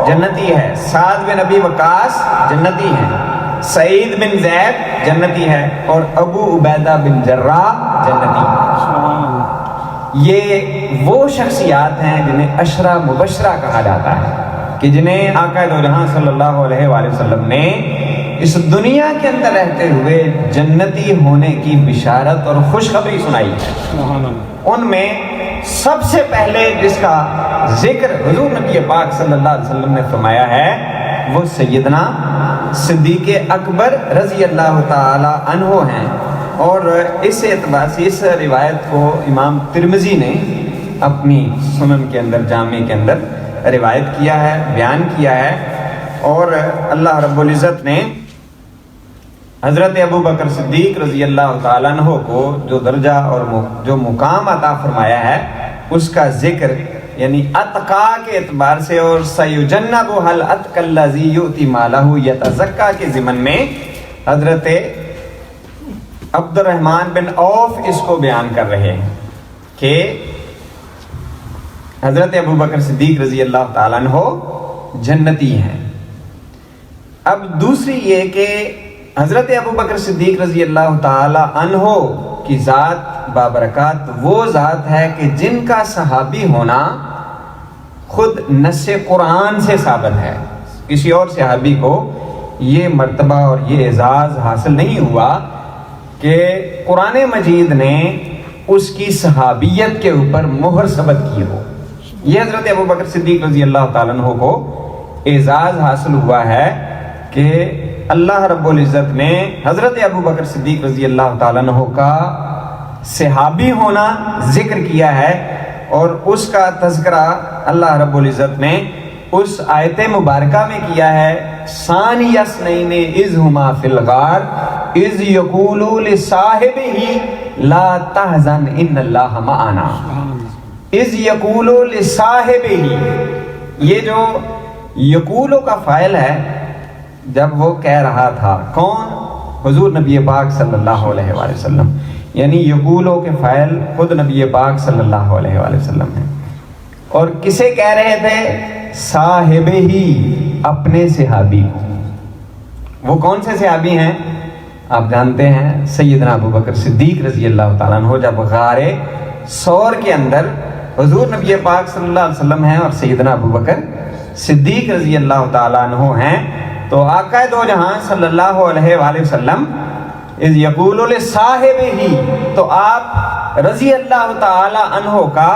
جنتی ہے، سعد بن ابی وقاص جنتی ہیں، سعید بن زید جنتی ہے، اور ابو عبیدہ بن جراح جنتی ہے۔ یہ وہ شخصیات ہیں جنہیں عشرہ مبشرہ کہا جاتا ہے، کہ جنہیں آقا دو جہاں صلی اللہ علیہ وآلہ وسلم نے اس دنیا کے اندر رہتے ہوئے جنتی ہونے کی بشارت اور خوشخبری سنائی ہے۔ ان میں سب سے پہلے جس کا ذکر حضور نبی پاک صلی اللہ علیہ وسلم نے فرمایا ہے وہ سیدنا صدیق اکبر رضی اللہ تعالی عنہ ہیں، اور اس اعتبار سے اس روایت کو امام ترمذی نے اپنی سنن کے اندر، جامع کے اندر روایت کیا ہے، بیان کیا ہے، اور اللہ رب العزت نے حضرت ابو بکر صدیق رضی اللہ تعالیٰ عنہ کو جو درجہ اور جو مقام عطا فرمایا ہے اس کا ذکر یعنی اتقا کے اعتبار سے، اور سیجنبها الاتقى الذی یؤتی مالہ یتزکا کے ضمن میں حضرت عبد الرحمن بن عوف اس کو بیان کر رہے ہیں کہ حضرت ابو بکر صدیق رضی اللہ تعالیٰ عنہ جنتی ہیں۔ اب دوسری یہ کہ حضرت ابو بکر صدیق رضی اللہ تعالی عنہ کی ذات بابرکات وہ ذات ہے کہ جن کا صحابی ہونا خود نص قرآن سے ثابت ہے۔ کسی اور صحابی کو یہ مرتبہ اور یہ اعزاز حاصل نہیں ہوا کہ قرآن مجید نے اس کی صحابیت کے اوپر مہر ثبت کی ہو۔ یہ حضرت ابو بکر صدیق رضی اللہ تعالیٰ عنہ کو اعزاز حاصل ہوا ہے کہ اللہ رب العزت نے حضرت ابو بکر صدیق رضی اللہ تعالیٰ عنہ کا صحابی ہونا ذکر کیا ہے، اور اس کا تذکرہ اللہ رب العزت نے اس آیت مبارکہ میں کیا ہے، ثانی اثنین اذ ہما فی الغار اذ یقول لصاحبہ لا تحزن ان اللہ معنا۔ اذ یقول لصاحبہ، یہ جو یقولو کا فاعل ہے، جب وہ کہہ رہا تھا، کون؟ حضور نبی پاک صلی اللہ علیہ وآلہ وسلم، یعنی یقولو کے فاعل خود نبی پاک صلی اللہ علیہ وآلہ وسلم ہیں، اور کسے کہہ رہے تھے؟ صاحب ہی، اپنے صحابی کو۔ وہ کون سے صحابی ہیں؟ آپ جانتے ہیں سیدنا ابو بکر صدیق رضی اللہ تعالیٰ عنہ جب غار ثور کے اندر حضور نبی پاک صلی اللہ علیہ وسلم ہیں اور سیدنا ابو بکر صدیق رضی اللہ تعالیٰ عنہ ہیں، تو آقا دو جہاں صلی اللہ علیہ وآلہ وسلم اذ یقول لصاحبہ، تو آپ رضی اللہ تعالی عنہ کا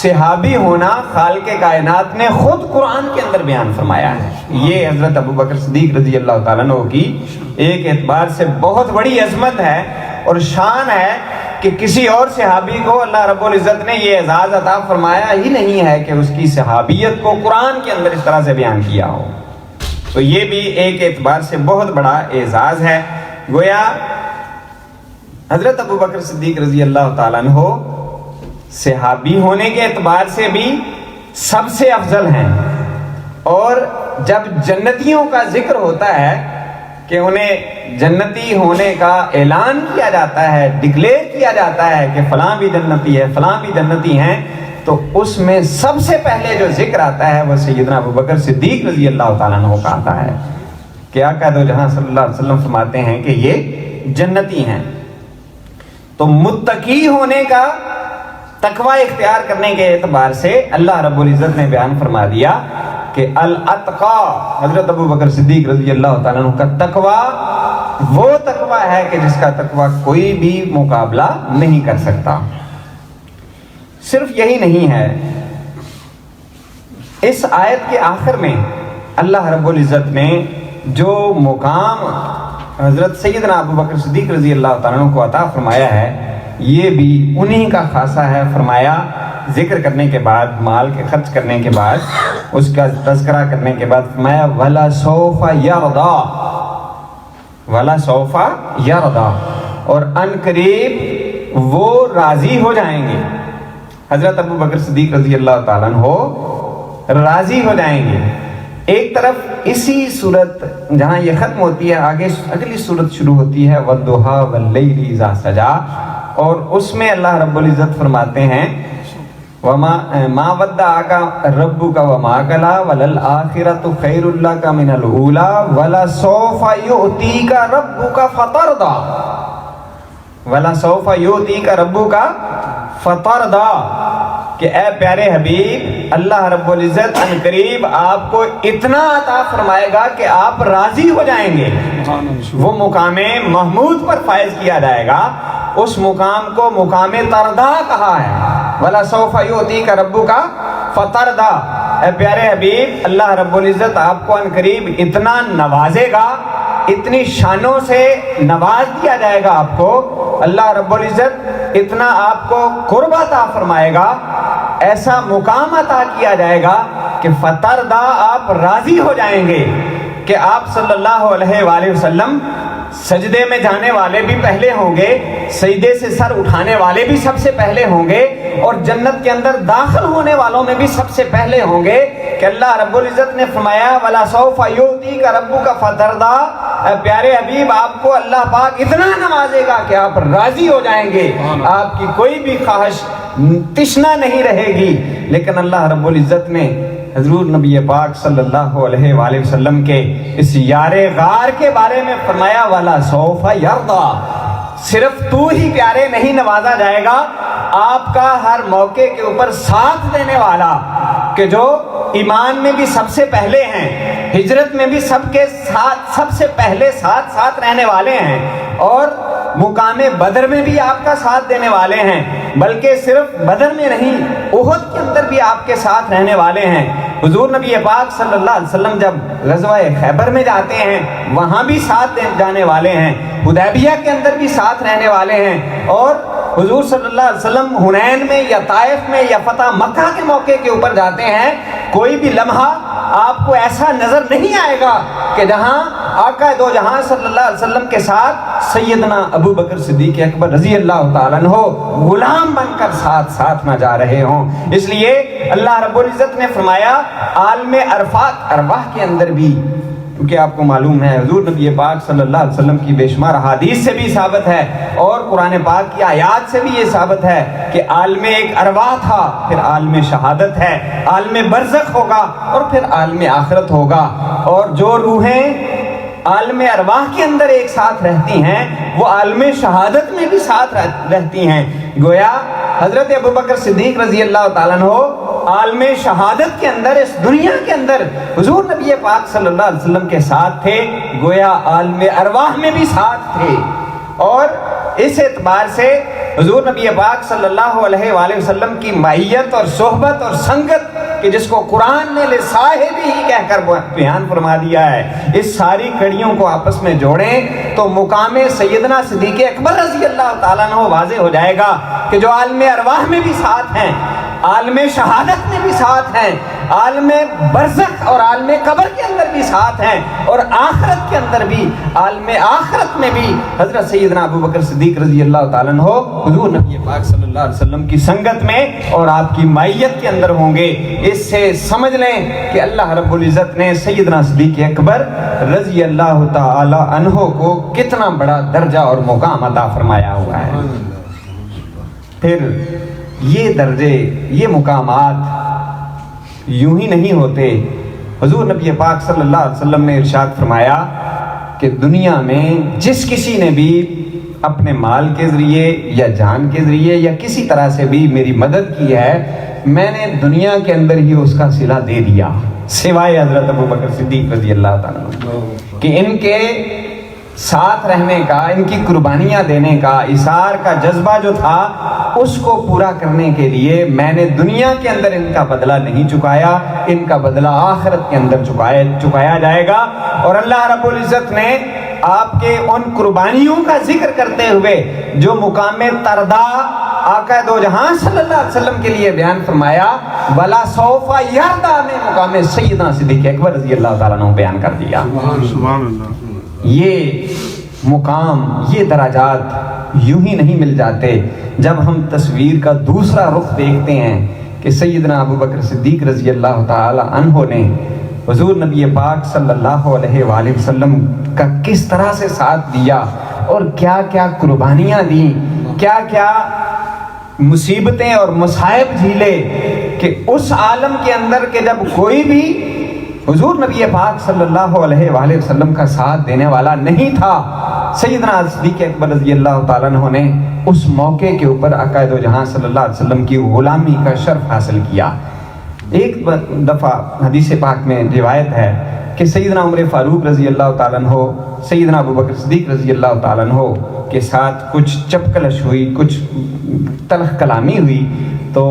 صحابی ہونا خالق کائنات نے خود قرآن کے اندر بیان فرمایا ہے۔ یہ حضرت ابو بکر صدیق رضی اللہ تعالیٰ عنہ کی ایک اعتبار سے بہت بڑی عظمت ہے اور شان ہے کہ کسی اور صحابی کو اللہ رب العزت نے یہ اعزاز عطا فرمایا ہی نہیں ہے کہ اس کی صحابیت کو قرآن کے اندر اس طرح سے بیان کیا ہو۔ تو یہ بھی ایک اعتبار سے بہت بڑا اعزاز ہے۔ گویا حضرت ابو بکر صدیق رضی اللہ تعالیٰ عنہ صحابی ہونے کے اعتبار سے بھی سب سے افضل ہیں، اور جب جنتیوں کا ذکر ہوتا ہے کہ انہیں جنتی ہونے کا اعلان کیا جاتا ہے، ڈکلیئر کیا جاتا ہے کہ فلاں بھی جنتی ہے، فلاں بھی جنتی ہیں، تو اس میں سب سے پہلے جو ذکر آتا ہے وہ سیدنا ابو بکر صدیق رضی اللہ تعالیٰ عنہ کا آتا ہے کہ آقا دو جہاں صلی اللہ علیہ وسلم فرماتے ہیں کہ یہ جنتی ہیں۔ تو متقی ہونے کا، تقوی اختیار کرنے کے اعتبار سے اللہ رب العزت نے بیان فرما دیا کہ الاتقا، حضرت ابو بکر صدیق رضی اللہ تعالیٰ عنہ کا تقوی وہ تقوی ہے کہ جس کا تقوی کوئی بھی مقابلہ نہیں کر سکتا۔ صرف یہی نہیں ہے، اس آیت کے آخر میں اللہ رب العزت نے جو مقام حضرت سیدنا ابو بکر صدیق رضی اللہ تعالیٰ عنہ کو عطا فرمایا ہے یہ بھی انہی کا خاصہ ہے۔ فرمایا ذکر کرنے کے بعد، مال کے خرچ کرنے کے بعد، اس کا تذکرہ کرنے کے بعد فرمایا وَلَا سَوْفَ يَرْضَى، وَلَا سَوْفَ يَرْضَى، اور ان قریب وہ راضی ہو جائیں گے۔ حضرت ابو بکر صدیق رضی اللہ تعالیٰ عنہ راضی ہو جائیں گے۔ ایک طرف اسی صورت جہاں یہ ختم ہوتی ہے، آگے اگلی صورت شروع ہوتی ہے وَالضُّحَىٰ وَاللَّيْلِ إِذَا سَجَىٰ، اور اس میں اللہ رب العزت فرماتے ہیں ما ودعک ربک وما قلی وللآخرۃ خیر لک من الاولی ولسوف یؤتیک ربک فترضی وَلَسَوْفَ يُؤْتِيكَ رَبُّكَ فَتَرْضَىٰ کہ اے پیارے حبیب اللہ رب العزت ان قریب آپ کو اتنا عطا فرمائے گا کہ آپ راضی ہو جائیں گے. وہ مقام محمود پر فائز کیا جائے گا. اس مقام کو مقام ترضا کہا ہے. وَلَسَوْفَ يُؤْتِيكَ رَبُّكَ فَتَرْضَىٰ اے پیارے حبیب اللہ رب العزت آپ کو ان قریب اتنا نوازے گا, اتنی شانوں سے نواز دیا جائے گا آپ کو. اللہ رب العزت اتنا آپ کو قرب عطا فرمائے گا, ایسا مقام عطا کیا جائے گا کہ فترضا آپ راضی ہو جائیں گے کہ آپ صلی اللہ علیہ وآلہ وسلم سجدے میں جانے والے بھی پہلے ہوں گے, سجدے سے سر اٹھانے والے بھی سب سے پہلے ہوں گے, اور جنت کے اندر داخل ہونے والوں میں بھی سب سے پہلے ہوں گے. کہ اللہ رب العزت نے فرمایا وَلَسَوْفَ يُؤْتِيكَ رَبُّكَ فَتَرْضَىٰ پیارے حبیب آپ کو اللہ پاک اتنا نوازے گا کہ آپ راضی ہو جائیں گے, آپ کی کوئی بھی خواہش تشنا نہیں رہے گی. لیکن اللہ رب العزت نے حضور نبی پاک صلی اللہ علیہ وآلہ وسلم کے اس یار غار کے بارے میں فرمایا وَلَسَوْفَ يَرْضَىٰ صرف تو ہی پیارے نہیں نوازا جائے گا, آپ کا ہر موقع کے اوپر ساتھ دینے والا کہ جو ایمان میں بھی سب سے پہلے ہیں, ہجرت میں بھی سب کے ساتھ سب سے پہلے ساتھ رہنے والے ہیں, اور مقام بدر میں بھی آپ کا ساتھ دینے والے ہیں, بلکہ صرف بدر میں نہیں احد کے اندر بھی آپ کے ساتھ رہنے والے ہیں. حضور نبی پاک صلی اللہ علیہ وسلم جب غزوہ خیبر میں جاتے ہیں وہاں بھی ساتھ جانے والے ہیں, حدیبیہ کے اندر بھی ساتھ رہنے والے ہیں, اور حضور صلی اللہ علیہ وسلم حنین میں یا طائف میں یا فتح مکہ کے موقع کے اوپر جاتے ہیں, کوئی بھی لمحہ آپ کو ایسا نظر نہیں آئے گا کہ جہاں آقا دو جہاں صلی اللہ علیہ وسلم کے ساتھ سیدنا ابو بکر صدیق اکبر رضی اللہ تعالیٰ عنہ غلام بن کر ساتھ نہ جا رہے ہوں. اس لیے اللہ رب العزت نے فرمایا عالم عرفات ارواح کے اندر بھی, کیونکہ آپ کو معلوم ہے حضور نبی پاک صلی اللہ علیہ وسلم کی بے شمار احادیث سے بھی ثابت ہے اور قرآن پاک کی آیات سے بھی یہ ثابت ہے کہ عالم ایک ارواح تھا, پھر عالم شہادت ہے, عالم برزخ ہوگا اور پھر عالم آخرت ہوگا. اور جو روحیں عالم ارواح کے اندر ایک ساتھ رہتی ہیں وہ عالم شہادت میں بھی ساتھ رہتی ہیں. گویا حضرت ابوبکر صدیق رضی اللہ تعالیٰ عنہ عالم شہادت کے اندر اس دنیا کے اندر حضور نبی پاک صلی اللہ علیہ وسلم کے ساتھ تھے, گویا عالم ارواح میں بھی ساتھ تھے. اور اس اعتبار سے حضور نبی پاک صلی اللہ علیہ وآلہ وسلم کی معیت اور صحبت اور سنگت کہ جس کو قرآن نے لصاحبہ ہی کہہ کر بیان فرما دیا ہے, اس ساری کڑیوں کو آپس میں جوڑیں تو مقام سیدنا صدیق اکبر رضی اللہ تعالیٰ عنہ واضح ہو جائے گا کہ جو عالم ارواح میں بھی ساتھ ہیں, عالم شہادت میں بھی ساتھ ہیں, عالم برزخ اور عالم قبر کے اندر بھی ساتھ ہیں, اور آخرت کے اندر بھی عالم آخرت میں بھی حضرت سیدنا ابوبکر صدیق رضی اللہ تعالیٰ عنہ حضور نبی پاک صلی اللہ علیہ وسلم کی سنگت میں اور آپ کی معیت کے اندر ہوں گے. اس سے سمجھ لیں کہ اللہ رب العزت نے سیدنا صدیق اکبر رضی اللہ تعالی عنہ کو کتنا بڑا درجہ اور مقام عطا فرمایا ہوا ہے. پھر یہ درجے یہ مقامات یوں ہی نہیں ہوتے. حضور نبی پاک صلی اللہ علیہ وسلم نے ارشاد فرمایا کہ دنیا میں جس کسی نے بھی اپنے مال کے ذریعے یا جان کے ذریعے یا کسی طرح سے بھی میری مدد کی ہے, میں نے دنیا کے اندر ہی اس کا صلہ دے دیا, سوائے حضرت ابوبکر صدیق رضی اللہ تعالیٰ عنہ کہ ان کے ساتھ رہنے کا, ان کی قربانیاں دینے کا, اثار کا جذبہ جو تھا اس کو پورا کرنے کے لیے میں نے دنیا کے اندر ان کا بدلہ نہیں چکایا, ان کا بدلہ آخرت کے اندر چکایا جائے گا. اور اللہ رب العزت نے آپ کے ان قربانیوں کا ذکر کرتے ہوئے جو مقام ترضا آقا دو جہاں صلی اللہ علیہ وسلم کے لیے بیان فرمایا ولا سوف یرضا میں مقام سیدنا صدیق اکبر رضی اللہ تعالیٰ عنہ بیان کر دیا. سبحان اللہ. یہ مقام یہ درجات یوں ہی نہیں مل جاتے. جب ہم تصویر کا دوسرا رخ دیکھتے ہیں کہ سیدنا ابوبکر صدیق رضی اللہ تعالی عنہ نے حضور نبی پاک صلی اللہ علیہ وآلہ وسلم کا کس طرح سے ساتھ دیا اور کیا کیا قربانیاں دیں, کیا کیا مصیبتیں اور مصائب جھیلے کہ اس عالم کے اندر کہ جب کوئی بھی حضور نبی پاک صلی اللہ علیہ وآلہ وسلم کا ساتھ دینے والا نہیں تھا، سیدنا صدیق اکبر رضی اللہ تعالیٰ عنہ نے اس موقع کے اوپر عقائد و جہاں صلی اللہ علیہ وسلم کی غلامی کا شرف حاصل کیا۔ ایک دفعہ حدیث پاک میں روایت ہے کہ سیدنا عمر فاروق رضی اللہ تعالیٰ عنہ سیدنا ابوبکر صدیق رضی اللہ تعالیٰ عنہ کے ساتھ کچھ چپکلش ہوئی، کچھ تلخ کلامی ہوئی، تو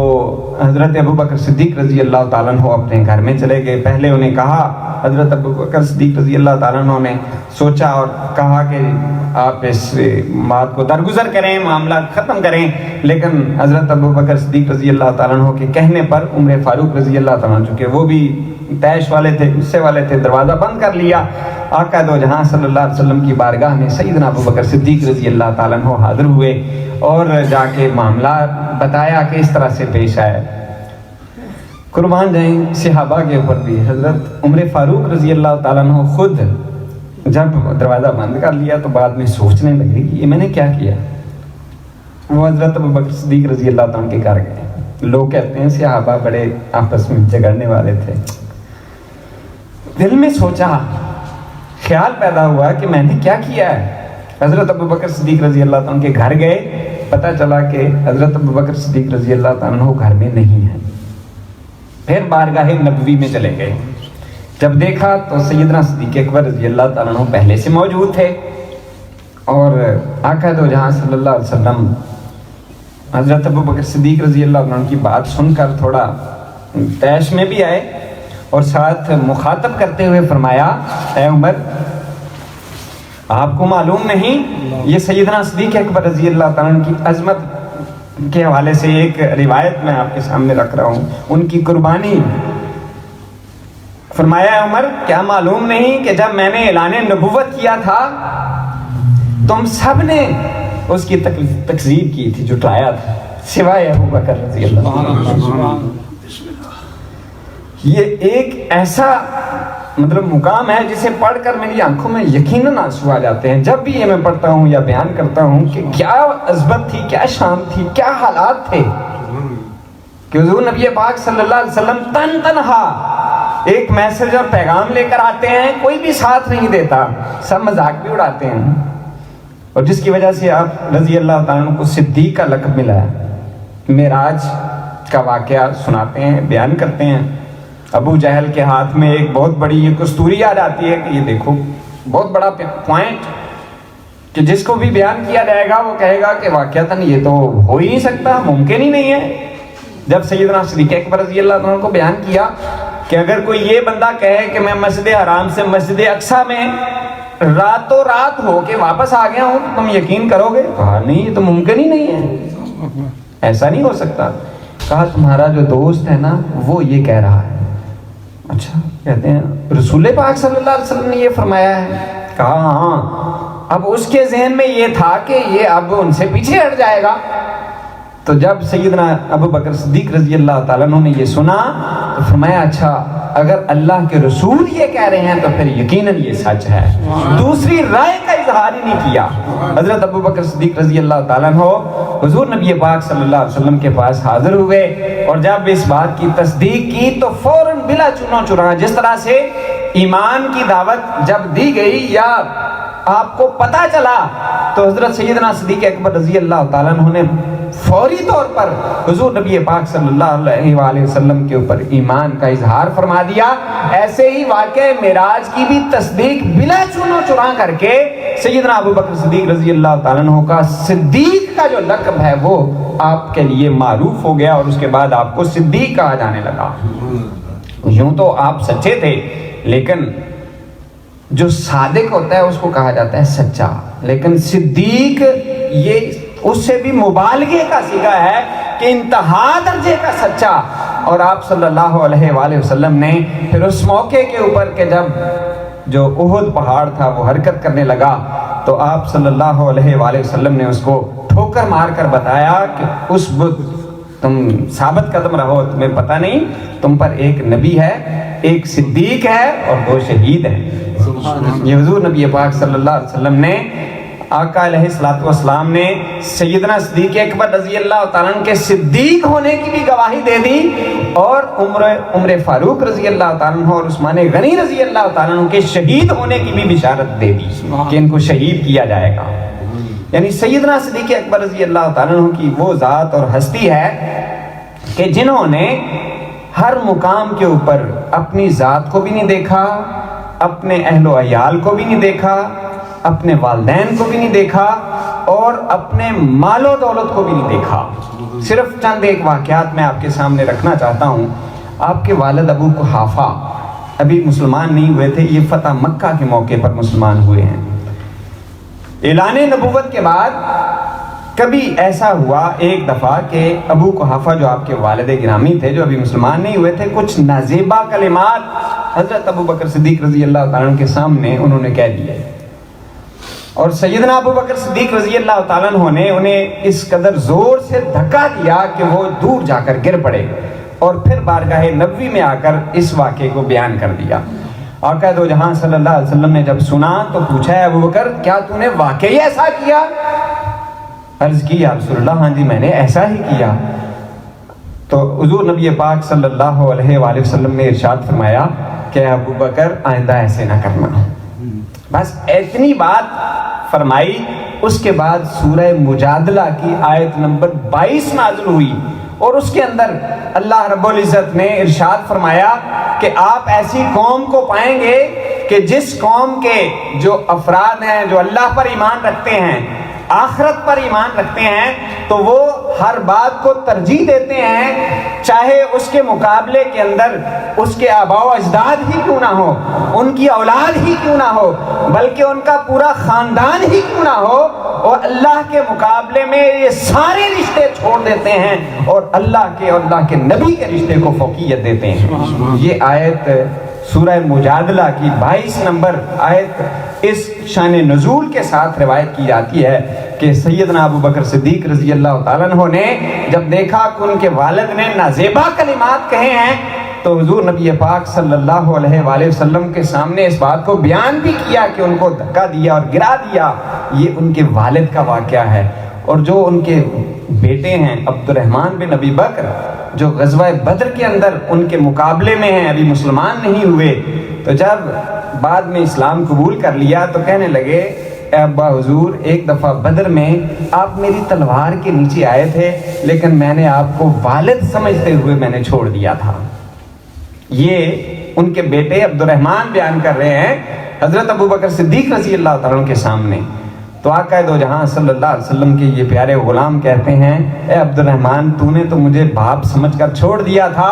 حضرت ابوبکر صدیق رضی اللہ تعالیٰ عنہ اپنے گھر میں چلے گئے۔ پہلے انہیں کہا، حضرت ابوبکر صدیق رضی اللہ تعالیٰ عنہ نے سوچا اور کہا کہ آپ اس بات کو درگزر کریں، معاملہ ختم کریں، لیکن حضرت ابوبکر صدیق رضی اللہ تعالیٰ عنہ کے کہنے پر عمر فاروق رضی اللہ تعالیٰ عنہ، چونکہ وہ بھی طیش والے تھے، غصے والے تھے، دروازہ بند کر لیا۔ آقا دو جہاں صلی اللہ علیہ وسلم کی بارگاہ میں سیدنا ابوبکر صدیق رضی اللہ تعالیٰ عنہ حاضر ہوئے اور جا کے معاملہ بتایا کہ اس طرح سے پیش آئے۔ قربان جائیں صحابہ کے اوپر بھی حضرت عمر فاروق رضی اللہ تعالیٰ عنہ خود جب دروازہ بند کر لیا تو بعد میں سوچنے لگے کہ یہ میں نے کیا کیا۔ وہ حضرت ابوبکر صدیق رضی اللہ تعالیٰ عنہ کے گھر گئے۔ لوگ کہتے ہیں صحابہ بڑے آپس میں جھگڑنے والے تھے۔ دل میں سوچا، خیال پیدا ہوا کہ میں نے کیا کیا ہے۔ حضرت ابوبکر صدیق رضی اللہ تعالیٰ عنہ کے گھر گئے، پتہ چلا کہ حضرت ابوبکر صدیق رضی اللہ تعالیٰ عنہ گھر میں نہیں ہے۔ پھر بارگاہ نبوی میں چلے گئے، جب دیکھا تو سیدنا صدیق اکبر رضی اللہ تعالیٰ عنہ پہلے سے موجود تھے، اور آقا دو جہاں صلی اللہ علیہ وسلم حضرت ابوبکر صدیق رضی اللہ عنہ کی بات سن کر تھوڑا طیش میں بھی آئے اور ساتھ مخاطب کرتے ہوئے فرمایا، اے عمر، آپ کو معلوم نہیں یہ سیدنا صدیق اکبر رضی اللہ تعالیٰ عنہ کی عظمت کے حوالے سے ایک روایت میں آپ کے سامنے رکھ رہا ہوں، ان کی قربانی۔ فرمایا، عمر کیا معلوم نہیں کہ جب میں نے اعلان نبوت کیا تھا تم سب نے اس کی تکذیب کی تھی، جھٹلایا تھا، سوائے ابوبکر رضی اللہ عنہ۔ یہ ایک ایسا مقام ہے جسے پڑھ کر میری آنکھوں میں یقیناً آنسو آ جاتے ہیں جب بھی یہ میں پڑھتا ہوں یا بیان کرتا ہوں کہ کیا عظمت تھی، کیا شان تھی، کیا حالات تھے کہ حضور نبی پاک صلی اللہ علیہ وسلم تنہا ایک میسج اور پیغام لے کر آتے ہیں، کوئی بھی ساتھ نہیں دیتا، سب مذاق بھی اڑاتے ہیں، اور جس کی وجہ سے آپ رضی اللہ تعالیٰ عنہ کو صدیق کا لقب ملا ہے۔ معراج کا واقعہ سناتے ہیں، بیان کرتے ہیں، ابو جہل کے ہاتھ میں ایک بہت بڑی یہ کستوری آ جاتی ہے کہ یہ دیکھو بہت بڑا پوائنٹ کہ جس کو بھی بیان کیا جائے گا وہ کہے گا کہ واقعتاً یہ تو ہو ہی نہیں سکتا، ممکن ہی نہیں ہے۔ جب سیدنا صدیق اکبر رضی اللہ عنہ کو بیان کیا کہ اگر کوئی یہ بندہ کہے کہ میں مسجد حرام سے مسجد اقصیٰ میں راتوں رات ہو کے واپس آ گیا ہوں تو تم یقین کرو گے؟ کہا نہیں، یہ تو ممکن ہی نہیں ہے، ایسا نہیں ہو سکتا۔ کہا تمہارا جو دوست ہے نا وہ یہ کہہ رہا ہے۔ اچھا، کہتے ہیں رسول پاک صلی اللہ علیہ وسلم نے یہ فرمایا ہے؟ کہا ہاں۔ اب اس کے ذہن میں یہ تھا کہ یہ اب ان سے پیچھے ہٹ جائے گا، تو جب سیدنا ابوبکر صدیق رضی اللہ تعالیٰ عنہ نے یہ سنا تو فرمایا اچھا اگر اللہ کے رسول یہ کہہ رہے ہیں تو پھر یقیناً یہ سچ ہے، دوسری رائے کا اظہار ہی نہیں کیا۔ حضرت ابوبکر صدیق رضی اللہ تعالیٰ عنہ حضور نبی پاک صلی اللہ علیہ وسلم کے پاس حاضر ہوئے اور جب اس بات کی تصدیق کی تو فوراً بلا چنو چرا، جس طرح سے ایمان کی دعوت جب دی گئی یا آپ کو پتہ چلا تو حضرت سیدنا صدیق اکبر رضی اللہ تعالیٰ عنہ نے فوری طور پر حضور نبی پاک صلی اللہ علیہ وآلہ وسلم کے اوپر ایمان کا اظہار فرما دیا۔ ایسے ہی واقع معراج کی بھی تصدیق بلا چنو چرا کر کے سیدنا ابوبکر صدیق رضی اللہ تعالیٰ عنہ کا صدیق کا جو لقب ہے وہ آپ کے لیے معروف ہو گیا اور اس کے بعد آپ کو صدیق کہا جانے لگا۔ یوں تو آپ سچے تھے، لیکن جو صادق ہوتا ہے اس کو کہا جاتا ہے سچا، لیکن صدیق یہ اس سے بھی مبالغے کا صیغہ ہے کہ انتہا درجے کا سچا۔ اور آپ صلی اللہ علیہ وآلہ وسلم نے پھر اس موقع کے اوپر کہ جب جو احد پہاڑ تھا وہ حرکت کرنے لگا تو آپ صلی اللہ علیہ وآلہ وسلم نے اس کو ٹھوکر مار کر بتایا کہ اس بت تم ثابت قدم رہو، تمہیں پتہ نہیں تم پر ایک نبی ہے، ایک صدیق ہے اور 2 شہید ہیں۔ یہ حضور نبی پاک صلی اللہ علیہ وسلم نے آقا علیہ الصلوۃ والسلام نے سیدنا صدیق اکبر رضی اللہ تعالیٰ عنہ کے صدیق ہونے کی بھی گواہی دے دی، اور عمر فاروق رضی اللہ تعالیٰ عنہ اور عثمان غنی رضی اللہ تعالیٰ عنہ کے شہید ہونے کی بھی بشارت دے دی کہ ان کو شہید کیا جائے گا۔ یعنی سیدنا صدیق اکبر رضی اللہ تعالیٰ عنہ کی وہ ذات اور ہستی ہے کہ جنہوں نے ہر مقام کے اوپر اپنی ذات کو بھی نہیں دیکھا، اپنے اہل و عیال کو بھی نہیں دیکھا، اپنے والدین کو بھی نہیں دیکھا، اور اپنے مال و دولت کو بھی نہیں دیکھا۔ صرف چند ایک واقعات میں آپ کے سامنے رکھنا چاہتا ہوں۔ آپ کے والد ابو قحافہ ابھی مسلمان نہیں ہوئے تھے، یہ فتح مکہ کے موقع پر مسلمان ہوئے ہیں۔ اعلان نبوت کے بعد کبھی ایسا ہوا ایک دفعہ کہ ابو قحافہ جو آپ کے والد گرامی تھے، جو ابھی مسلمان نہیں ہوئے تھے، کچھ نازیبا کلمات حضرت ابو بکر صدیق رضی اللہ تعالیٰ عنہ کے سامنے انہوں نے کہہ دیے، اور سیدنا ابو بکر صدیق رضی اللہ تعالیٰ عنہ نے انہیں اس قدر زور سے دھکا دیا کہ وہ دور جا کر گر پڑے، اور پھر بارگاہ نبوی میں آ کر اس واقعے کو بیان کر دیا۔ آقا دو جہاں صلی اللہ علیہ وسلم نے جب سنا تو پوچھا ہے ابو بکر کیا تو نے واقعی ایسا کیا؟ عرض کی یا رسول اللہ ہاں جی میں نے ایسا ہی کیا۔ تو حضور نبی پاک صلی اللہ علیہ وآلہ وسلم نے ارشاد فرمایا کہ ابو بکر آئندہ ایسے نہ کرنا۔ بس اتنی بات فرمائی۔ اس کے بعد سورہ مجادلہ کی آیت نمبر 22 نازل ہوئی، اور اس کے اندر اللہ رب العزت نے ارشاد فرمایا کہ آپ ایسی قوم کو پائیں گے کہ جس قوم کے جو افراد ہیں جو اللہ پر ایمان رکھتے ہیں، آخرت پر ایمان رکھتے ہیں، تو وہ ہر بات کو ترجیح دیتے ہیں، چاہے اس کے مقابلے کے اندر اس کے آباء و اجداد ہی کیوں نہ ہو، ان کی اولاد ہی کیوں نہ ہو، بلکہ ان کا پورا خاندان ہی کیوں نہ ہو، اور اللہ کے مقابلے میں یہ سارے رشتے چھوڑ دیتے ہیں اور اللہ کے اور اللہ کے نبی کے رشتے کو فوقیت دیتے ہیں۔ یہ آیت سورہ مجادلہ کی 22 نمبر آیت اس شان نزول کے ساتھ روایت کی جاتی ہے کہ سیدنا ابو بکر صدیق رضی اللہ تعالیٰ عنہ نے جب دیکھا کہ ان کے والد نے نازیبا کلمات کہے ہیں، تو حضور نبی پاک صلی اللہ علیہ وآلہ وسلم کے سامنے اس بات کو بیان بھی کیا کہ ان کو دھکا دیا اور گرا دیا، یہ ان کے والد کا واقعہ ہے۔ اور جو ان کے بیٹے ہیں عبد الرحمن بن ابی بکر، جو غزوہ بدر کے اندر ان کے مقابلے میں ہیں، ابھی مسلمان نہیں ہوئے، تو جب بعد میں اسلام قبول کر لیا تو کہنے لگے اے ابا حضور ایک دفعہ بدر میں آپ میری تلوار کے نیچے آئے تھے، لیکن میں نے آپ کو والد سمجھتے ہوئے میں نے چھوڑ دیا تھا۔ یہ ان کے بیٹے عبد الرحمن بیان کر رہے ہیں حضرت ابو بکر صدیق رضی اللہ تعالیٰ عنہ کے سامنے۔ تو آقا دو جہاں صلی اللہ علیہ وسلم کے یہ پیارے غلام کہتے ہیں اے عبد الرحمن تو نے تو مجھے باپ سمجھ کر چھوڑ دیا تھا،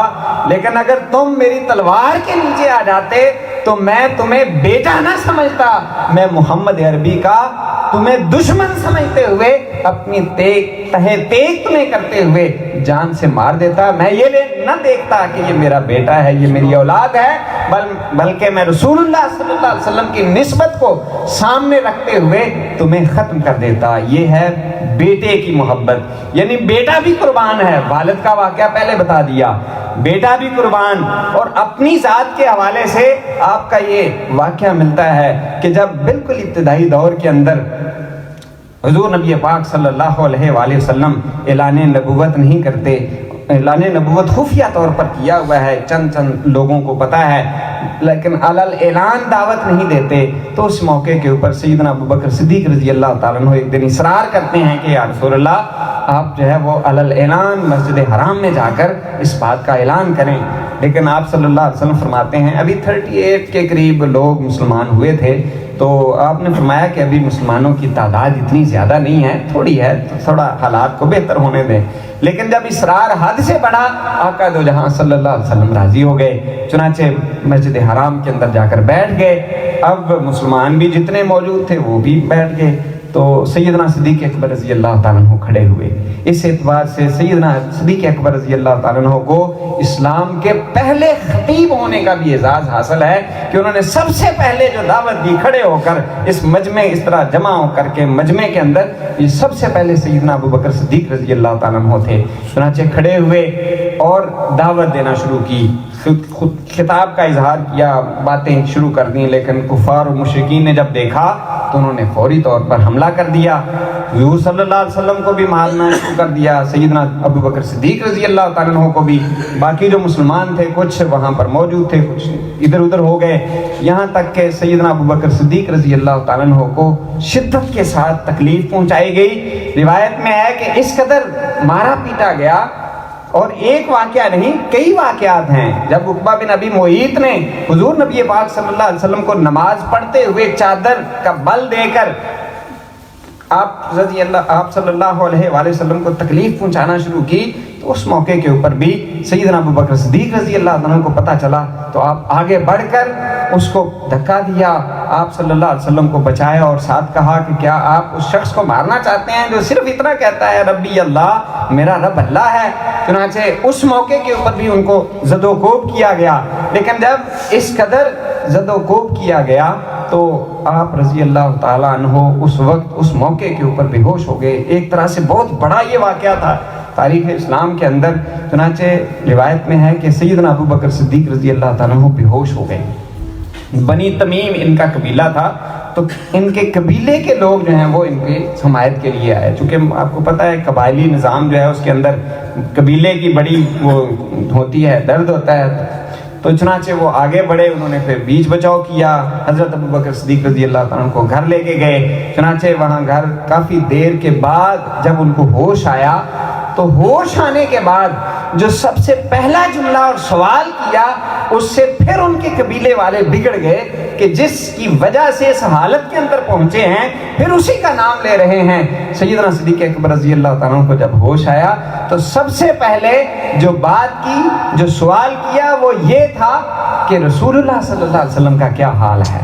لیکن اگر تم میری تلوار کے نیچے آ جاتے تو میں تمہیں بیٹا نہ سمجھتا، میں محمد عربی کا تمہیں دشمن سمجھتے ہوئے اپنی تہے تیگ تمہیں کرتے ہوئے جان سے مار دیتا۔ میں یہ نہ دیکھتا کہ یہ میرا بیٹا ہے، یہ میری اولاد ہے، بلکہ میں رسول اللہ صلی اللہ علیہ وسلم کی نسبت کو سامنے رکھتے ہوئے تمہیں ختم کر دیتا۔ یہ ہے بیٹے کی محبت، یعنی بیٹا بھی قربان ہے۔ والد کا واقعہ پہلے بتا دیا، بیٹا بھی قربان، اور اپنی ذات کے حوالے سے آپ کا یہ واقعہ ملتا ہے کہ جب بالکل ابتدائی دور کے اندر حضور نبی پاک صلی اللہ علیہ وآلہ وسلم اعلان نبوت نہیں کرتے، اعلان نبوت خفیہ طور پر کیا ہوا ہے، چند لوگوں کو پتہ ہے، لیکن علل اعلان دعوت نہیں دیتے، تو اس موقع کے اوپر سیدنا ابو بکر صدیق رضی اللہ تعالیٰ عنہ ایک دن اصرار کرتے ہیں کہ یا رسول اللہ آپ جو ہے وہ علل اعلان مسجد حرام میں جا کر اس بات کا اعلان کریں۔ لیکن آپ صلی اللہ علیہ وسلم فرماتے ہیں ابھی 38 کے قریب لوگ مسلمان ہوئے تھے، تو آپ نے فرمایا کہ ابھی مسلمانوں کی تعداد اتنی زیادہ نہیں ہے، تھوڑی ہے، تو تھوڑا حالات کو بہتر ہونے دیں۔ لیکن جب اسرار حد سے بڑھا، آقا دو جہاں صلی اللہ علیہ وسلم راضی ہو گئے، چنانچہ مسجد حرام کے اندر جا کر بیٹھ گئے۔ اب مسلمان بھی جتنے موجود تھے وہ بھی بیٹھ گئے، تو سیدنا صدیق اکبر رضی اللہ تعالیٰ عنہ کھڑے ہوئے۔ اس اعتبار سے سیدنا صدیق اکبر رضی اللہ تعالیٰ عنہ کو اسلام کے پہلے خطیب ہونے کا بھی اعزاز حاصل ہے کہ انہوں نے سب سے پہلے جو دعوت دی کھڑے ہو کر اس مجمع، اس طرح جمع ہو کر کے مجمع کے اندر، یہ سب سے پہلے سیدنا ابو بکر صدیق رضی اللہ تعالیٰ عنہ تھے۔ چنانچہ کھڑے ہوئے اور دعوت دینا شروع کی، خطاب کا اظہار کیا، باتیں شروع کر دیں، لیکن کفار و مشرکین نے جب دیکھا تو انہوں نے فوری طور پر حملہ کر دیا، حضور صلی اللہ علیہ وسلم کو بھی مارنا شروع کر دیا، سیدنا ابو بکر صدیق رضی اللہ تعالیٰ عنہ کو بھی، باقی جو مسلمان تھے کچھ وہاں پر موجود تھے، کچھ ادھر ادھر ہو گئے، یہاں تک کہ سیدنا ابو بکر صدیق رضی اللہ تعالیٰ عنہ کو شدت کے ساتھ تکلیف پہنچائی گئی۔ روایت میں ہے کہ اس قدر مارا پیٹا گیا، اور ایک واقعہ نہیں کئی واقعات ہیں، جب عقبہ بن ابی معیط نے حضور نبی پاک صلی اللہ علیہ وسلم کو نماز پڑھتے ہوئے چادر کا بل دے کر آپ صلی اللہ علیہ وآلہ وسلم کو تکلیف پہنچانا شروع کی، تو اس موقع کے اوپر بھی سیدنا ابو بکر صدیق رضی اللہ عنہ کو پتہ چلا، تو آپ آگے بڑھ کر اس کو دھکا دیا، آپ صلی اللہ علیہ وسلم کو بچایا، اور ساتھ کہا کہ کیا آپ اس شخص کو مارنا چاہتے ہیں جو صرف اتنا کہتا ہے ربی اللہ، میرا رب اللہ ہے۔ چنانچہ اس موقع کے اوپر بھی ان کو زد و کوب کیا گیا، لیکن جب اس قدر زد و کوب کیا گیا تو آپ رضی اللہ تعالیٰ عنہ اس وقت اس موقع کے اوپر بے ہوش ہو گئے۔ ایک طرح سے بہت بڑا یہ واقعہ تھا تاریخ اسلام کے اندر۔ چنانچہ روایت میں ہے کہ سیدنا ابو بکر صدیق رضی اللہ تعالیٰ عنہ بے ہوش ہو گئے۔ بنی تمیم ان کا قبیلہ تھا، تو ان کے قبیلے کے لوگ جو ہیں وہ ان کی حمایت کے لیے آئے، چونکہ آپ کو پتہ ہے قبائلی نظام جو ہے اس کے اندر قبیلے کی بڑی وہ ہوتی ہے، درد ہوتا ہے، تو چنانچہ وہ آگے بڑھے، انہوں نے پھر بیچ بچاؤ کیا، حضرت ابو بکر صدیق رضی اللہ تعالیٰ عنہ کو گھر لے کے گئے۔ چنانچہ وہاں گھر کافی دیر کے بعد جب ان کو ہوش آیا، تو ہوش آنے کے بعد جو سب سے پہلا جملہ اور سوال کیا، اس سے پھر ان کے قبیلے والے بگڑ گئے کہ جس کی وجہ سے اس حالت کے اندر پہنچے ہیں پھر اسی کا نام لے رہے ہیں۔ سیدنا صدیق اکبر رضی اللہ تعالیٰ عنہ کو جب ہوش آیا تو سب سے پہلے جو بات کی، جو سوال کیا، وہ یہ تھا کہ رسول اللہ صلی اللہ علیہ وسلم کا کیا حال ہے،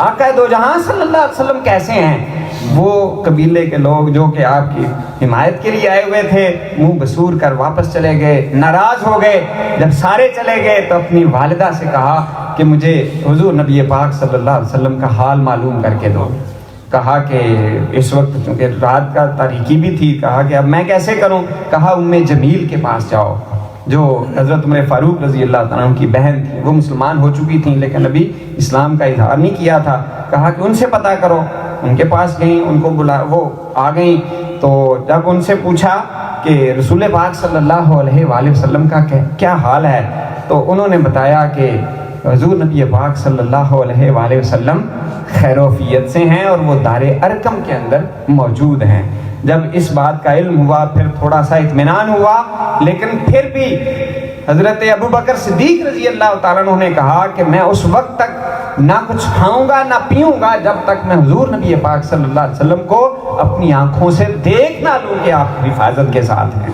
آقا دو جہاں صلی اللہ علیہ وسلم کیسے ہیں۔ وہ قبیلے کے لوگ جو کہ آپ کی حمایت کے لیے آئے ہوئے تھے منہ بسور کر واپس چلے گئے، ناراض ہو گئے۔ جب سارے چلے گئے تو اپنی والدہ سے کہا کہ مجھے حضور نبی پاک صلی اللہ علیہ وسلم کا حال معلوم کر کے دو۔ کہا کہ اس وقت چونکہ رات کا تاریکی بھی تھی، کہا کہ اب میں کیسے کروں؟ کہا ام جمیل کے پاس جاؤ، جو حضرت عمر فاروق رضی اللہ تعالیٰ عنہ کی بہن تھی، وہ مسلمان ہو چکی تھیں لیکن ابھی اسلام کا اظہار نہیں کیا تھا۔ کہا کہ ان سے پتہ کرو، ان کے پاس گئیں، ان کو بلا، وہ آ گئیں، تو جب ان سے پوچھا کہ رسول پاک صلی اللہ علیہ وآلہ وسلم کا کیا حال ہے، تو انہوں نے بتایا کہ حضور نبی پاک صلی اللہ علیہ وآلہ وسلم خیر و عافیت سے ہیں اور وہ دار ارقم کے اندر موجود ہیں۔ جب اس بات کا علم ہوا پھر تھوڑا سا اطمینان ہوا، لیکن پھر بھی حضرت ابو بکر صدیق رضی اللہ تعالیٰ عنہ نے کہا کہ میں اس وقت تک نہ کچھ کھاؤں گا نہ پیوں گا جب تک میں حضور نبی پاک صلی اللہ علیہ وسلم کو اپنی آنکھوں سے دیکھ نہ لوں کہ آپ حفاظت کے ساتھ ہیں۔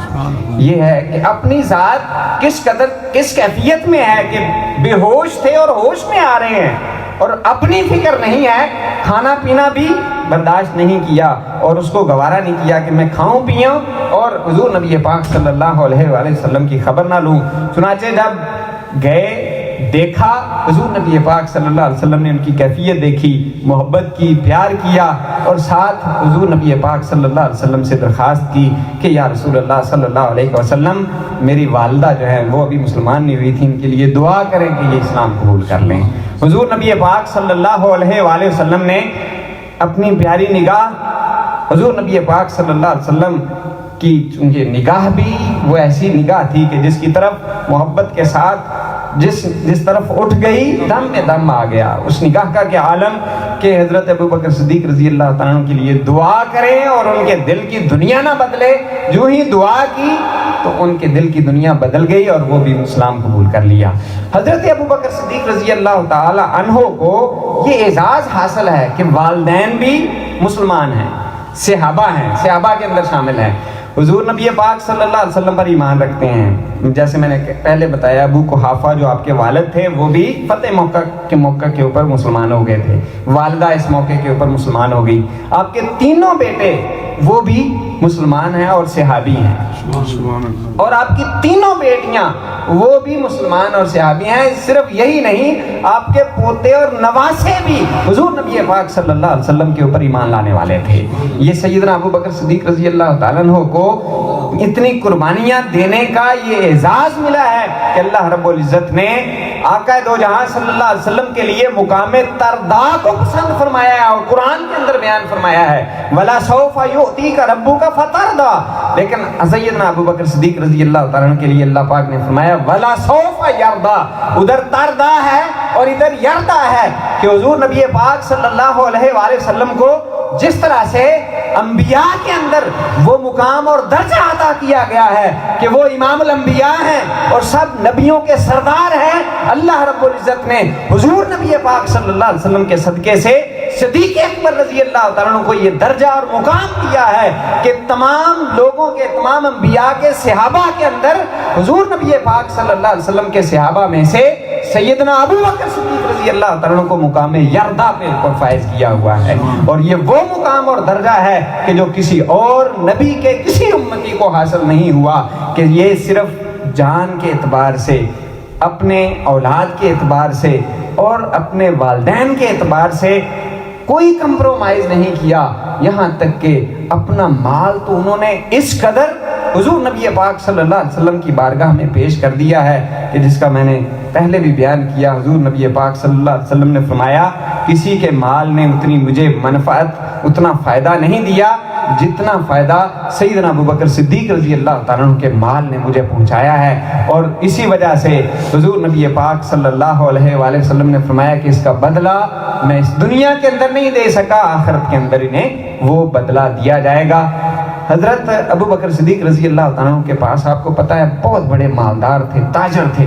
یہ ہے کہ اپنی ذات کس قدر کس کیفیت میں ہے کہ بے ہوش تھے اور ہوش میں آ رہے ہیں، اور اپنی فکر نہیں ہے، کھانا پینا بھی برداشت نہیں کیا اور اس کو گوارا نہیں کیا کہ میں کھاؤں پیوں اور حضور نبی پاک صلی اللہ علیہ وآلہ وسلم کی خبر نہ لوں۔ چنانچہ جب گئے دیکھا حضور نبی پاک صلی اللہ علیہ وسلم نے ان کی کیفیت دیکھی، محبت کی، پیار کیا، اور ساتھ حضور نبی پاک صلی اللہ علیہ وسلم سے درخواست کی کہ یا رسول اللہ صلی اللہ علیہ وسلم، میری والدہ جو ہے وہ ابھی مسلمان نہیں ہوئی تھی، ان کے لیے دعا کریں کہ یہ اسلام قبول کر لیں۔ حضور نبی پاک صلی اللہ علیہ وآلہ وسلم نے اپنی پیاری نگاہ حضور نبی پاک صلی اللہ علیہ وسلم کی، چونکہ نگاہ بھی وہ ایسی نگاہ تھی کہ جس کی طرف محبت کے ساتھ جس طرف اٹھ گئی دم میں دم آ گیا۔ اس نگاہ کا کیا عالم کہ حضرت ابو بکر صدیق رضی اللہ تعالیٰ عنہ کے لیے دعا کریں اور ان کے دل کی دنیا نہ بدلے۔ جو ہی دعا کی تو ان کے دل کی دنیا بدل گئی اور وہ بھی اسلام قبول کر لیا۔ حضرت ابو بکر صدیق رضی اللہ تعالیٰ عنہ کو یہ اعزاز حاصل ہے کہ والدین بھی مسلمان ہیں، صحابہ ہیں، صحابہ کے اندر شامل ہیں، حضور نبی پاک صلی اللہ علیہ وسلم پر ایمان رکھتے ہیں۔ جیسے میں نے پہلے بتایا ابو قحافہ جو آپ کے والد تھے وہ بھی فتح موقع کے اوپر مسلمان ہو گئے تھے، والدہ اس موقع کے اوپر مسلمان ہو گئی، آپ کے تینوں بیٹے وہ بھی مسلمان ہیں اور صحابی ہیں، اور آپ کی تینوں بیٹیاں وہ بھی مسلمان اور صحابی ہیں۔ صرف یہی نہیں، آپ کے پوتے اور نواسے بھی حضور نبی پاک صلی اللہ علیہ وسلم کے اوپر ایمان لانے والے تھے۔ یہ سیدنا ابو بکر صدیق رضی اللہ تعالیٰ عنہ کو اتنی قربانیاں دینے کا یہ اعزاز ملا ہے کہ اللہ رب العزت نے آقا دو جہاں صلی اللہ علیہ وسلم کے لیے مقام تردا کو پسند فرمایا ہے اور قرآن کے اندر بیان فرمایا ہے وَلَا سَوْفَ يُؤْتِيكَ رَبُّكَ فَتَرْضَىٰ. لیکن سیدنا ابو بکر صدیق رضی اللہ تعالیٰ عنہ کے لیے اللہ پاک نے فرمایا وَلَا سَوْفَ يَرْضَىٰ. ادھر تردا ہے اور ادھر یردا ہے کہ حضور نبی پاک صلی اللہ علیہ وآلہ وسلم کو جس طرح سے انبیاء کے اندر وہ مقام اور درجہ عطا کیا گیا ہے کہ وہ امام الانبیاء ہیں اور سب نبیوں کے سردار ہیں، اللہ رب العزت نے حضور نبی پاک صلی اللہ علیہ وسلم کے صدقے سے صدیق اکبر رضی اللہ تعالیٰ عنہ کو یہ درجہ اور مقام دیا ہے کہ تمام لوگوں کے، تمام انبیاء کے صحابہ کے اندر حضور نبی پاک صلی اللہ علیہ وسلم کے صحابہ میں سے سیدنا ابو بکر صدیق رضی اللہ تعالیٰ عنہ کو مقام یردا پہ فائز کیا ہوا ہے. اور یہ وہ مقام اور درجہ ہے کہ جو کسی اور نبی کے کسی امتی کو حاصل نہیں ہوا کہ یہ صرف جان کے اعتبار سے، اپنے اولاد کے اعتبار سے اور اپنے والدین کے اعتبار سے کوئی کمپرومائز نہیں کیا، یہاں تک کہ اپنا مال تو انہوں نے اس قدر حضور نبی پاک صلی اللہ علیہ وسلم کی بارگاہ میں پیش کر دیا ہے کہ جس کا میں نے پہلے بھی بیان کیا. حضور نبی پاک صلی اللہ علیہ وسلم نے فرمایا کسی کے مال نے اتنی مجھے منفعت، اتنا فائدہ نہیں دیا جتنا فائدہ سیدنا ابو بکر صدیق رضی اللہ تعالیٰ عنہ کے مال نے مجھے پہنچایا ہے. اور اسی وجہ سے حضور نبی پاک صلی اللہ علیہ وآلہ وسلم نے فرمایا کہ اس کا بدلہ میں اس دنیا کے اندر نہیں دے سکا، آخرت کے اندر انہیں وہ بدلہ دیا جائے گا. حضرت ابو بکر صدیق رضی اللہ تعالیٰ عنہ کے پاس آپ کو پتہ ہے بہت بڑے مالدار تھے، تاجر تھے،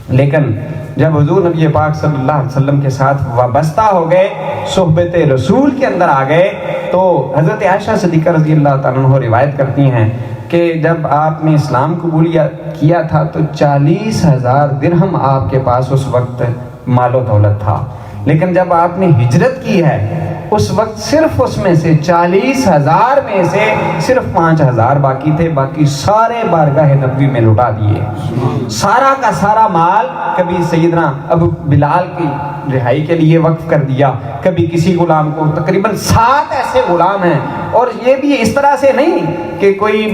لیکن جب حضور نبی پاک صلی اللہ علیہ وسلم کے ساتھ وابستہ ہو گئے، صحبت رسول کے اندر آ گئے، تو حضرت عائشہ صدیقہ رضی اللہ تعالیٰ عنہ روایت کرتی ہیں کہ جب آپ نے اسلام قبول کیا تھا تو 40,000 درہم آپ کے پاس اس وقت مال و دولت تھا، لیکن جب آپ نے ہجرت کی ہے اس وقت صرف اس میں سے 40,000 میں سے صرف 5,000 باقی تھے، باقی سارے بارگاہ نبوی میں لٹا دیے. سارا کا سارا مال کبھی سیدنا ابو بلال کی رہائی کے لیے وقف کر دیا، کبھی کسی غلام کو. تقریباً 7 ایسے غلام ہیں، اور یہ بھی اس طرح سے نہیں کہ کوئی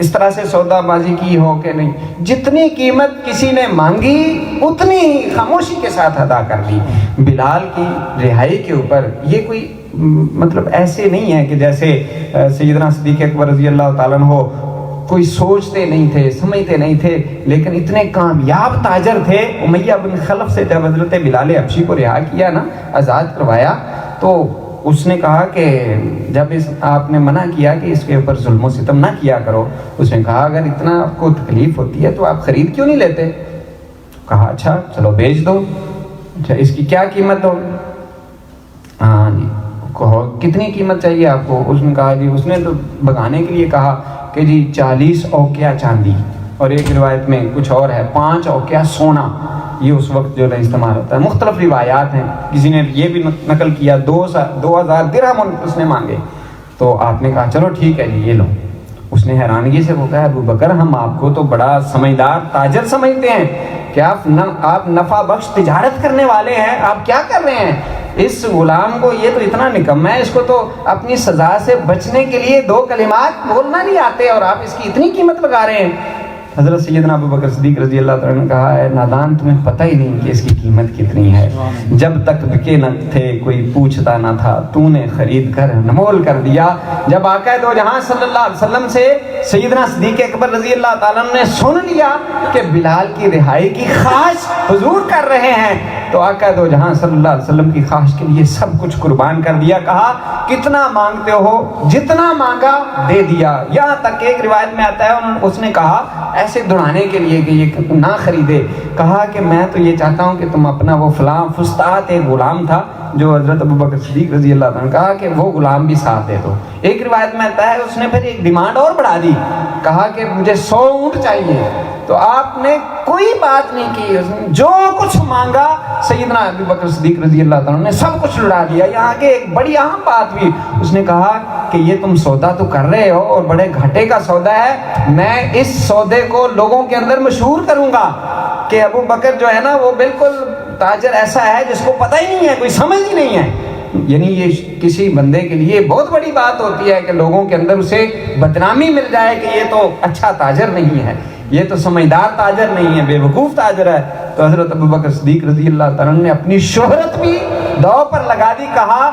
اس طرح سے سودا بازی کی ہو کہ نہیں، جتنی قیمت کسی نے مانگی اتنی ہی خاموشی کے ساتھ ادا کر لی. بلال کی رہائی کے اوپر یہ کوئی مطلب ایسے نہیں ہے کہ جیسے سیدنا صدیق اکبر رضی اللہ تعالیٰ عنہ کوئی سوچتے نہیں تھے، سمجھتے نہیں تھے، لیکن اتنے کامیاب تاجر تھے. امیہ بن خلف سے جب حضرت بلال حبشی کو رہا کیا نا، آزاد کروایا، تو اس نے کہا کہ جب آپ نے منع کیا کہ اس کے اوپر ظلم و ستم نہ کیا کرو، اس نے کہا اگر اتنا آپ کو تکلیف ہوتی ہے تو آپ خرید کیوں نہیں لیتے؟ کہا اچھا چلو بیچ دو. اچھا اس کی کیا قیمت ہو؟ ہاں جی کہو کتنی قیمت چاہیے آپ کو؟ اس نے کہا جی، اس نے تو بگانے کے لیے کہا کہ جی 40 اوقیہ چاندی، اور ایک روایت میں کچھ اور ہے 5 اوقیہ سونا. یہ اس وقت جو استعمال ہوتا ہے، مختلف روایات ہیں. کسی نے یہ بھی نقل کیا 2,000 درہم اس نے مانگے. تو آپ نے کہا چلو ٹھیک ہے جی یہ لو. اس نے حیرانگی سے وہ کہا ابو بکر ہم آپ کو تو بڑا سمجھدار تاجر سمجھتے ہیں کہ آپ نفع بخش تجارت کرنے والے ہیں، آپ کیا کر رہے ہیں؟ اس غلام کو یہ تو اتنا نکمہ ہے، اس کو تو اپنی سزا سے بچنے کے لیے 2 کلمات بولنا نہیں آتے اور آپ اس کی اتنی قیمت لگا رہے ہیں. حضرت سیدنا ابو بکر صدیق رضی اللہ تعالیٰ نے کہا ہے نادان تمہیں پتہ ہی نہیں کہ اس کی قیمت کتنی ہے. جب تک بکے نہ تھے کوئی پوچھتا نہ تھا، تو نے خرید کر نمول کر دیا. جب آقا دو جہاں صلی اللہ علیہ وسلم سے سیدنا صدیق اکبر رضی اللہ تعالیٰ نے سن لیا کہ بلال کی رہائی کی خواہش حضور کر رہے ہیں، تو آقا دو جہاں صلی اللہ علیہ وسلم کی خواہش کے لیے سب کچھ قربان کر دیا. کہا کتنا مانگتے ہو؟ جتنا مانگا دے دیا. یہاں تک ایک روایت میں آتا ہے اس نے کہا ایسے دڑانے کے لیے کہ یہ نہ خریدے، کہا کہ میں تو یہ چاہتا ہوں کہ تم اپنا وہ فلاں فستات ایک غلام تھا جو حضرت ابو بکر صدیق رضی اللہ عنہ، کہا کہ وہ غلام بھی ساتھ دے دو. ایک روایت میں آتا ہے اس نے پھر ایک ڈیمانڈ اور بڑھا دی، کہا کہ مجھے 100 اونٹ چاہیے. تو آپ نے کوئی بات نہیں کی، اس نے جو کچھ مانگا سیدنا ابو بکر صدیق رضی اللہ عنہ نے سب کچھ لڑا دیا. یہاں کے ایک بڑی اہم بات بھی، اس نے کہا کہ یہ تم سودا تو کر رہے ہو اور بڑے گھاٹے کا سودا ہے، میں اس سودے کو لوگوں کے اندر مشہور کروں گا کہ ابو بکر جو ہے نا وہ بالکل تاجر ایسا ہے جس کو پتہ ہی نہیں ہے، کوئی سمجھ ہی نہیں ہے. یعنی یہ کسی بندے کے لیے بہت بڑی بات ہوتی ہے کہ لوگوں کے اندر اسے بدنامی مل جائے کہ یہ تو اچھا تاجر نہیں ہے، یہ تو سمجھدار تاجر نہیں ہے، بے وقوف تاجر ہے۔ تو حضرت ابوبکر صدیق رضی اللہ تعالیٰ نے اپنی شہرت بھی داؤ پر لگا دی، کہا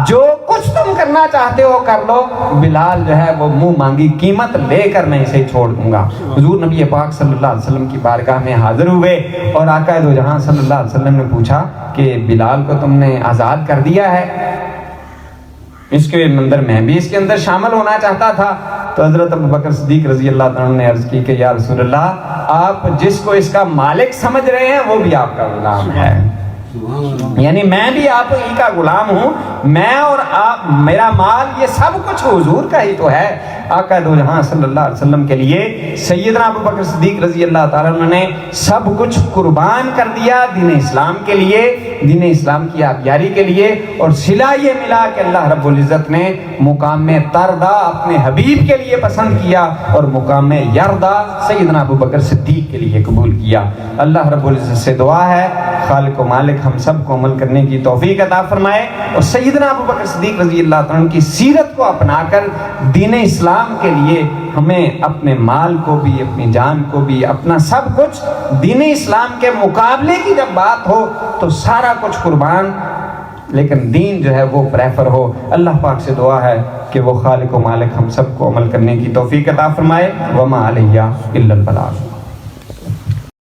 جو کچھ تم کرنا چاہتے ہو کر لو، بلال جو ہے وہ منہ مانگی قیمت لے کر میں اسے چھوڑ دوں گا۔ حضور نبی پاک صلی اللہ علیہ وسلم کی بارگاہ میں حاضر ہوئے اور آقا دو جہاں صلی اللہ علیہ وسلم نے پوچھا کہ بلال کو تم نے آزاد کر دیا ہے؟ اس کے اندر میں بھی اس کے اندر شامل ہونا چاہتا تھا۔ تو حضرت ابوبکر صدیق رضی اللہ تعالیٰ نے عرض کی کہ یا رسول اللہ، آپ جس کو اس کا مالک سمجھ رہے ہیں وہ بھی آپ کا غلام ہے، یعنی میں بھی آپ ہی کا غلام ہوں، میں اور آپ، میرا مال، یہ سب کچھ حضور کا ہی تو ہے۔ آقا دو جہاں صلی اللہ علیہ وسلم کے لیے سیدنا ابوبکر صدیق رضی اللہ تعالیٰ عنہ نے سب کچھ قربان کر دیا دین اسلام کے لیے، دین اسلام کی آبیاری کے لیے، اور صلہ یہ ملا کہ اللہ رب العزت نے مقام تردا اپنے حبیب کے لیے پسند کیا اور مقام یردا سیدنا ابوبکر صدیق کے لیے قبول کیا۔ اللہ رب العزت سے دعا ہے خالق و مالک ہم سب کو عمل کرنے کی توفیق عطا فرمائے، اور سیدنا ابوبکر صدیق رضی اللہ تعالیٰ کی سیرت کو اپنا کر دین اسلام کے لیے ہمیں اپنے مال کو بھی، اپنی جان کو بھی، اپنا سب کچھ دین اسلام کے مقابلے کی جب بات ہو تو سارا کچھ قربان، لیکن دین جو ہے وہ پریفر ہو۔ اللہ پاک سے دعا ہے کہ وہ خالق و مالک ہم سب کو عمل کرنے کی توفیق عطا فرمائے۔ وما علیہ الا البلاغ۔